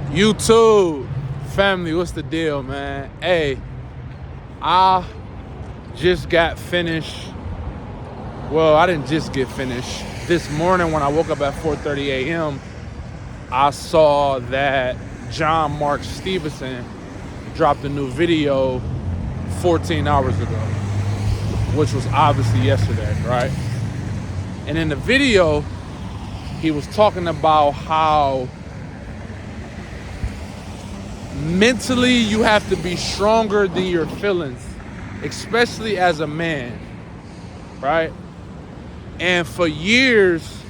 YouTube family, what's the deal, man? Hey, I just got finished. Well, I didn't just get finished. This morning when I woke up at 4:30 a.m., I saw that John Mark Stevenson dropped a new video 14 hours ago, which was obviously yesterday, right? And in the video, he was talking about how mentally you have to be stronger than your feelings, especially as a man, right? And for years,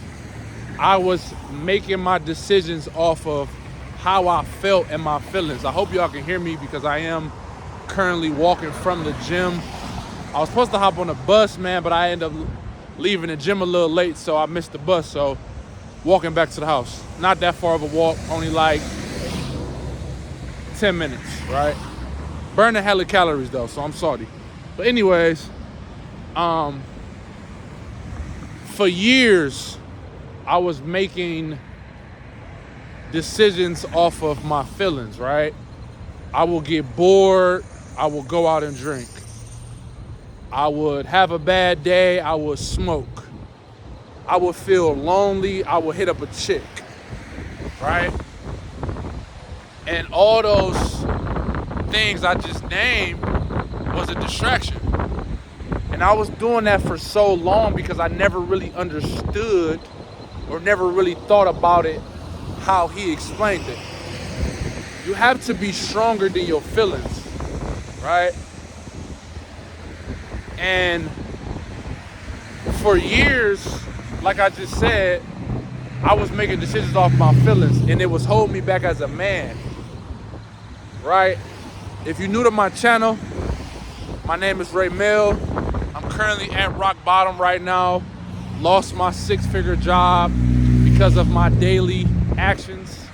I was making my decisions off of how I felt and my feelings. I hope y'all can hear me because I am currently walking from the gym. I was supposed to hop on the bus, man, but I ended up leaving the gym a little late, so I missed the bus. So walking back to the house. Not that far of a walk, only like 10 minutes, right? Burning hella calories though, so I'm salty. But anyways, for years, I was making decisions off of my feelings, right? I will get bored, I will go out and drink. I would have a bad day, I would smoke. I would feel lonely, I would hit up a chick, right? And all those things I just named was a distraction. And I was doing that for so long because I never really understood or never really thought about it how he explained it. You have to be stronger than your feelings, right? And for years, like I just said, I was making decisions off my feelings and it was holding me back as a man, right? If you're new to my channel, my name is Ray Mill. I'm currently at rock bottom right now. Lost my six-figure job because of my daily actions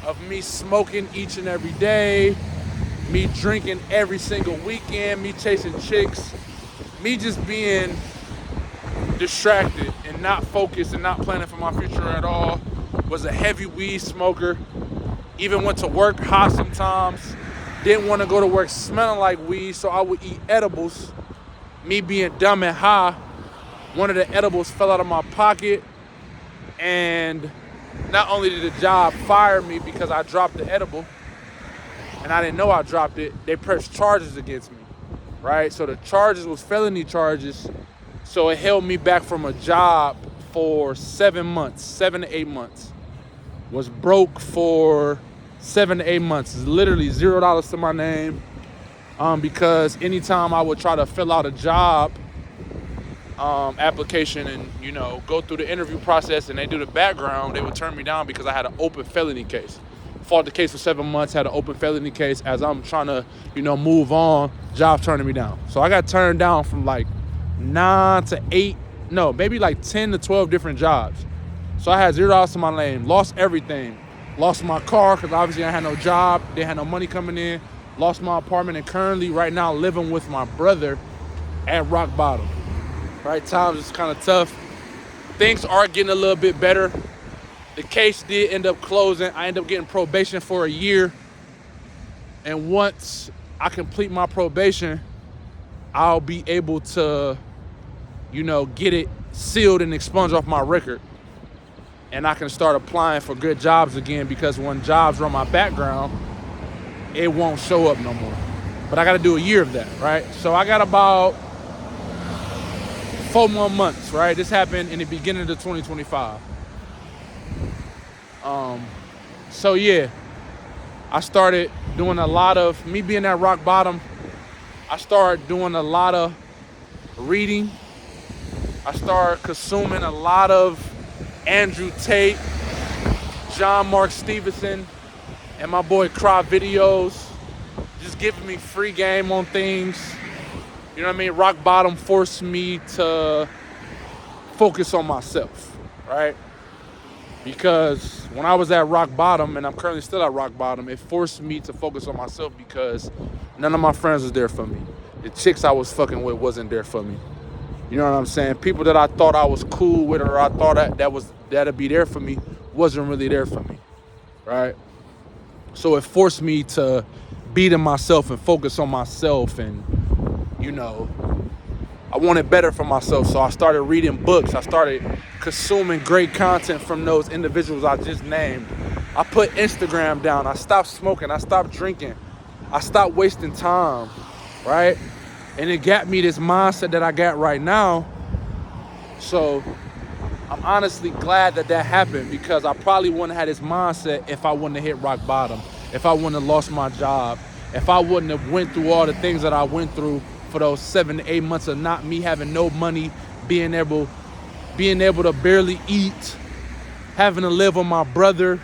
of me smoking each and every day, me drinking every single weekend, me chasing chicks, me just being distracted and not focused and not planning for my future at all. Was a heavy weed smoker. Even went to work hot sometimes. Didn't want to go to work smelling like weed, so I would eat edibles. Me being dumb and high, one of the edibles fell out of my pocket, and not only did the job fire me because I dropped the edible, and I didn't know I dropped it, they pressed charges against me, right? So the charges was felony charges, so it held me back from a job for 7 months, 7 to 8 months. Was broke for 7 to 8 months. It's literally $0 to my name. Because anytime I would try to fill out a job application and, you know, go through the interview process and they do the background, they would turn me down because I had an open felony case. Fought the case for 7 months, had an open felony case. As I'm trying to, you know, move on, job turning me down. So I got turned down from like 9 to 8, no, maybe like 10 to 12 different jobs. So I had $0 to my name, lost everything. Lost my car because obviously I had no job, didn't have no money coming in. Lost my apartment and currently right now living with my brother at rock bottom. Right, times is kind of tough. Things are getting a little bit better. The case did end up closing. I ended up getting probation for a year. And once I complete my probation, I'll be able to, you know, get it sealed and expunged off my record. And I can start applying for good jobs again because when jobs run my background, it won't show up no more. But I got to do a year of that, right? So I got about 4 more months, right? This happened in the beginning of 2025. So yeah, I started doing a lot of, me being at rock bottom, I started doing a lot of reading. I started consuming a lot of Andrew Tate, John Mark Stevenson, and my boy Cry videos, just giving me free game on things. You know what I mean? Rock bottom forced me to focus on myself, right? Because when I was at rock bottom, and I'm currently still at rock bottom, it forced me to focus on myself because none of my friends was there for me. The chicks I was fucking with wasn't there for me. You know what I'm saying? People that I thought I was cool with or I thought that'd be there for me wasn't really there for me, right? So it forced me to beat in myself and focus on myself. And, you know, I wanted better for myself. So I started reading books. I started consuming great content from those individuals I just named. I put Instagram down. I stopped smoking. I stopped drinking. I stopped wasting time, right? And it got me this mindset that I got right now. So I'm honestly glad that happened, because I probably wouldn't have had this mindset if I wouldn't have hit rock bottom, if I wouldn't have lost my job, if I wouldn't have went through all the things that I went through for those 7 to 8 months of not me having no money, being able to barely eat, having to live with my brother,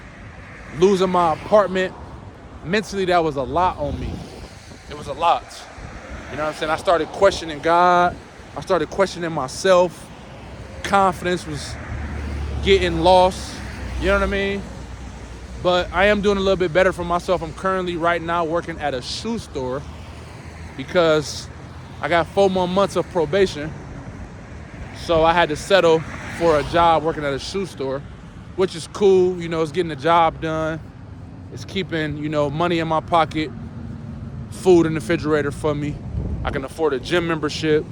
losing my apartment. Mentally, that was a lot on me. It was a lot. You know what I'm saying? I started questioning God. I started questioning myself. Confidence was getting lost. You know what I mean? But I am doing a little bit better for myself. I'm currently right now working at a shoe store because I got 4 more months of probation. So I had to settle for a job working at a shoe store, which is cool. You know, it's getting the job done. It's keeping, you know, money in my pocket, food in the refrigerator for me. I can afford a gym membership.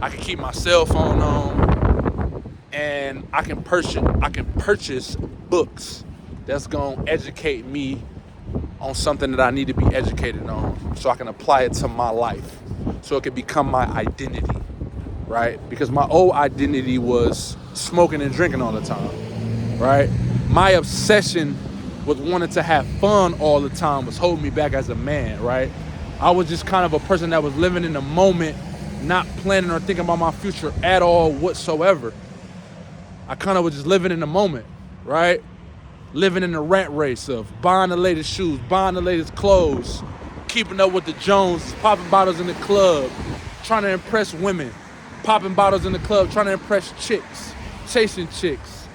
I can keep my cell phone on, and I can purchase books that's gonna educate me on something that I need to be educated on, so I can apply it to my life, so it can become my identity, right? Because my old identity was smoking and drinking all the time, right? My obsession with wanting to have fun all the time was holding me back as a man, right? I was just kind of a person that was living in the moment, not planning or thinking about my future at all whatsoever. I kind of was just living in the moment, right? Living in the rat race of buying the latest shoes, buying the latest clothes, keeping up with the Joneses, popping bottles in the club, trying to impress women, popping bottles in the club, trying to impress chicks, chasing chicks,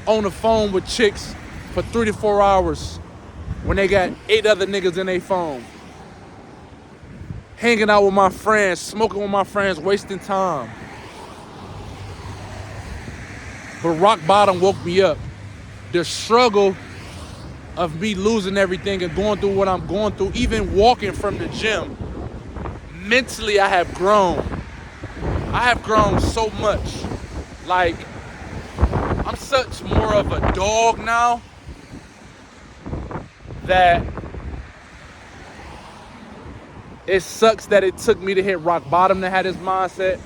on the phone with chicks for 3 to 4 hours when they got 8 other niggas in their phone. Hanging out with my friends, smoking with my friends, wasting time. But rock bottom woke me up. The struggle of me losing everything and going through what I'm going through, even walking from the gym, mentally I have grown. I have grown so much. Like, I'm such more of a dog now that it sucks that it took me to hit rock bottom to have this mindset,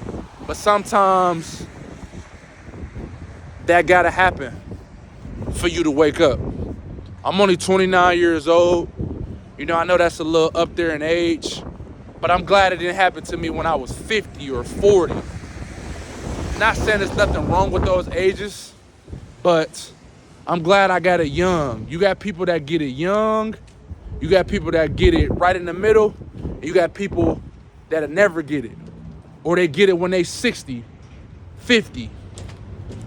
but sometimes that gotta happen for you to wake up. I'm only 29 years old. You know, I know that's a little up there in age, but I'm glad it didn't happen to me when I was 50 or 40. Not saying there's nothing wrong with those ages, but I'm glad I got it young. You got people that get it young. You got people that get it right in the middle. And you got people that'll never get it. Or they get it when they 60, 50.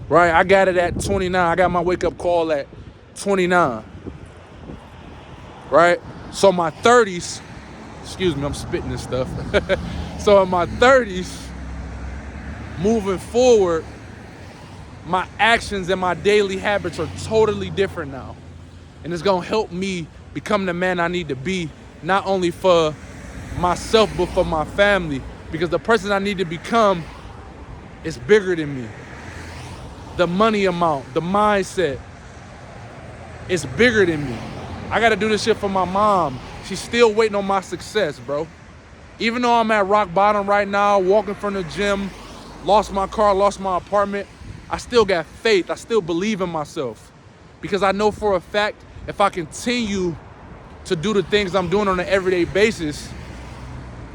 Right? I got it at 29. I got my wake-up call at 29. Right? So my 30s, excuse me, I'm spitting this stuff. So in my 30s, moving forward, my actions and my daily habits are totally different now. And it's gonna help me become the man I need to be, not only for myself, but for my family. Because the person I need to become is bigger than me. The money amount, the mindset is bigger than me. I gotta do this shit for my mom. She's still waiting on my success, bro. Even though I'm at rock bottom right now, walking from the gym, lost my car, lost my apartment, I still got faith. I still believe in myself. Because I know for a fact, if I continue to do the things I'm doing on an everyday basis,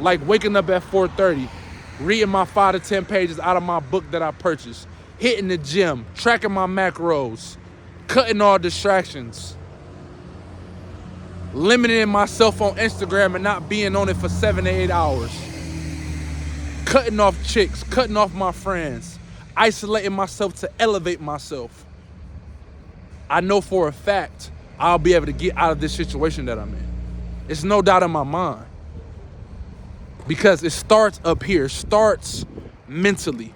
like waking up at 4:30, reading my 5 to 10 pages out of my book that I purchased, hitting the gym, tracking my macros, cutting all distractions, limiting myself on Instagram and not being on it for 7 to 8 hours, cutting off chicks, cutting off my friends, isolating myself to elevate myself. I know for a fact I'll be able to get out of this situation that I'm in. It's no doubt in my mind. Because it starts up here, it starts mentally.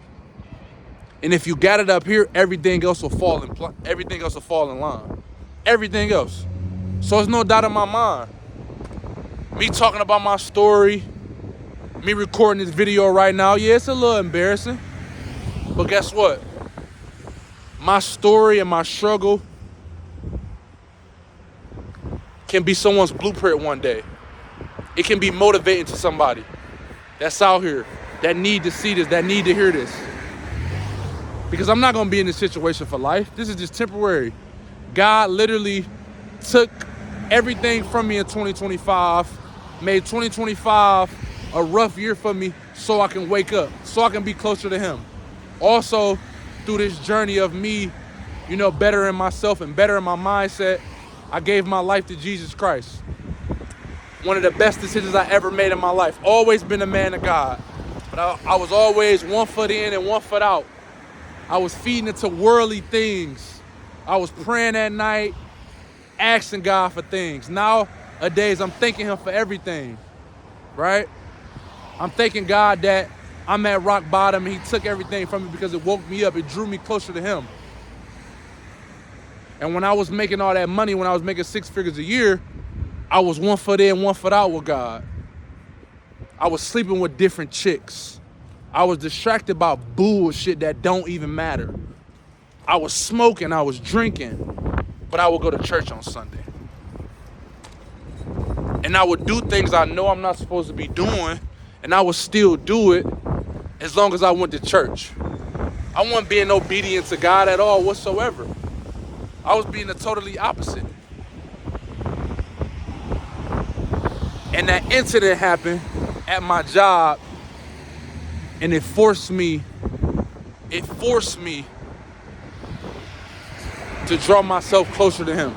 And if you got it up here, everything else will fall in line. Everything else. So it's no doubt in my mind. Me talking about my story, me recording this video right now, yeah, it's a little embarrassing. But guess what? My story and my struggle can be someone's blueprint one day. It can be motivating to somebody that's out here, that need to see this, that need to hear this. Because I'm not gonna be in this situation for life. This is just temporary. God literally took everything from me in 2025, made 2025 a rough year for me so I can wake up, so I can be closer to him. Also, through this journey of me, bettering myself and bettering my mindset, I gave my life to Jesus Christ. One of the best decisions I ever made in my life. Always been a man of God. But I was always 1 foot in and 1 foot out. I was feeding into worldly things. I was praying at night, asking God for things. Nowadays, I'm thanking him for everything, right? I'm thanking God that I'm at rock bottom and he took everything from me because it woke me up. It drew me closer to him. And when I was making all that money, when I was making 6 figures a year, I was 1 foot in, 1 foot out with God. I was sleeping with different chicks. I was distracted by bullshit that don't even matter. I was smoking, I was drinking, but I would go to church on Sunday. And I would do things I know I'm not supposed to be doing, and I would still do it as long as I went to church. I wasn't being obedient to God at all whatsoever. I was being the totally opposite. And that incident happened at my job, and it forced me to draw myself closer to him.